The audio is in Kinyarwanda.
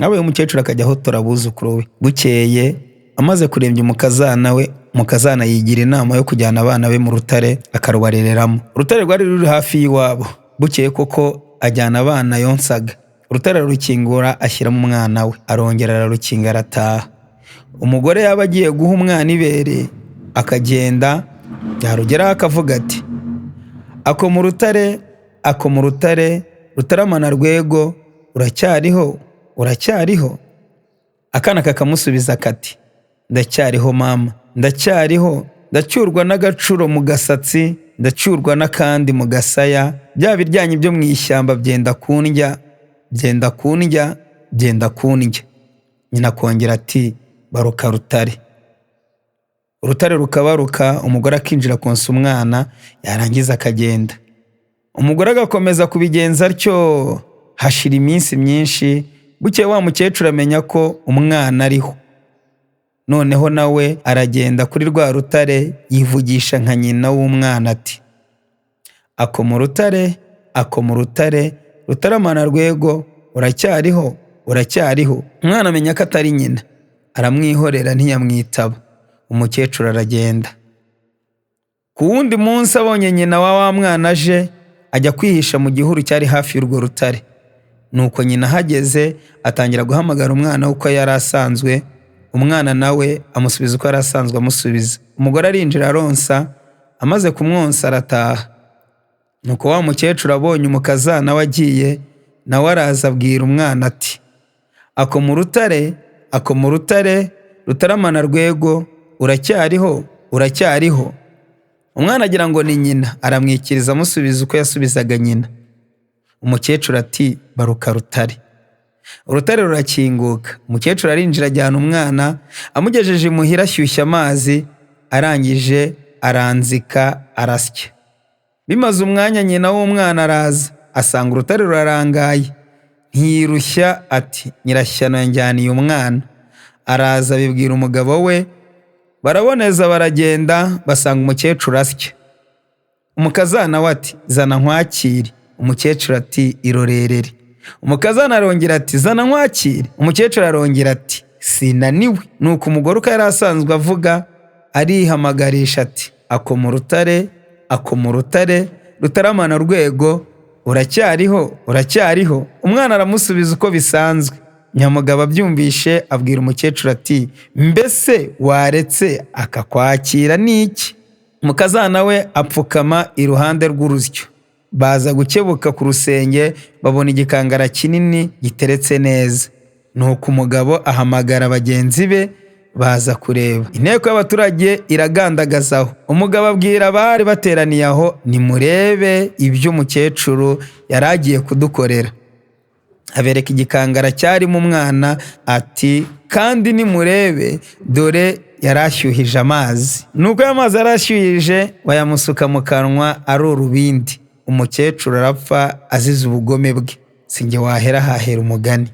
nawe umukecuru akajya ahotora abuzukuru we. Bukeye amaze kurembya umukazana we, umukazana yigira inama yo kujyana abana be mu rutare akarubarereramo. Urutare rwari ruri hafi y'iwabo. Bukeye koko ajyana abana yonsaga. Urutare rukingura ashyiramo umwana we, arongera ararukinga arataha. Umugore yaba agiye guha umwana ibere akagenda, yarugeraho akavuga ati ako mu rutare, ako mu rutare, Rutaramana Rwego, uracyariho, uracyariho? Akana kakamusubiza kati ndacyariho mama, ndacyariho, ndacyurwa n'agacuro mu gasatsi, ndacyurwa n'akandi mu gasaya, bya biryanyi byo mu ishyamba byenda kundya, byenda kundya, byenda kundya. Nyina kongera ati baruka rutare. Urutare rukabaruka, umugore akinjira konsa umwana, yarangiza akagenda. Umugore agakomeza kubigenza atyo. Hashira iminsi myinshi. Bukeye wa mukecuru amenya ko umwana ariho. Noneho nawe aragenda kuri rwa rutare, yivugisha nka nyina w'umwana ati ako mu rutare, ako mu rutare, Rutaramana Rwego, uracyariho, uracyariho? Umwana amenya ko atari nyina, aramwihorera ntiyamwitaba. Umukecuru aragenda. Ku wundi munsi abonye nyina wa mwana aje, ajya kwihisha mu gihuru cyari hafi y'urwo rutare. Nuko nyina ahageze atangira guhamagara umwana uko yari asanzwe. Umwana nawe amusubiza uko yari asanzwe amusubiza. Umugore arinjira aronsa, amaze kumwonsa arataha. Nuko wa mukecuru abonye umukazana we agiye, nawe araza abwira umwana ati ako mu rutare, ako mu rutare, Rutaramana Rwego, uracyariho, uracyariho? Umwana agira ngo ni nyina, aramwikiriza amusubiza uko yasubizaga nyina. Umukecuru ati baruka rutare. Urutare rurakinguka. Umukecuru arinjira ajyana umwana, amugejeje imuhira ashyushya amazi, arangije aranzika arasya. Bimaze umwanya nyina w'umwana araza, asanga urutare rurarangaye. Ntiyirushya ati nyirashyano yanjyaniye umwana. Araza abibwira umugabo we, baraboneza baragenda, basanga umukecuru asya. Umukazana we ati zana nkwakire. Umukecuru ati irorerere. Umukazana arongera ati zana nkwakire. Umukecuru arongera ati sinaniwe. Nuko umugore uko yari asanzwe avuga arihamagarisha ati ako mu rutare, ako mu rutare, Rutaramana Rwego, uracyariho, uracyariho? Umwana aramusubiza uko bisanzwe. Nyamugabo abyumvishe abwira umukecuru ati mbese waretse akakwakira n'iki? Umukazana we apfukama iruhande rw'urusyo. Baza gukebuka ku rusenge, babona igikangara kinini giteretse neza. Nuko umugabo ahamagara bagenzi be baza kureba. Inteko y'abaturage iragandagazaho. Umugabo abwira abari bateraniye aho nimurebe ibyo umukecuru yari agiye kudukorera. Abereka igikangara cyarimo umwana ati kandi nimurebe dore yarashyuhije amazi. Nuko ayo mazi yarashyuhije bayamusuka mu kanwa ari urubindi. Umukecuru arapfa azize ubugome bwe. Sinjye wahera hahera umugani.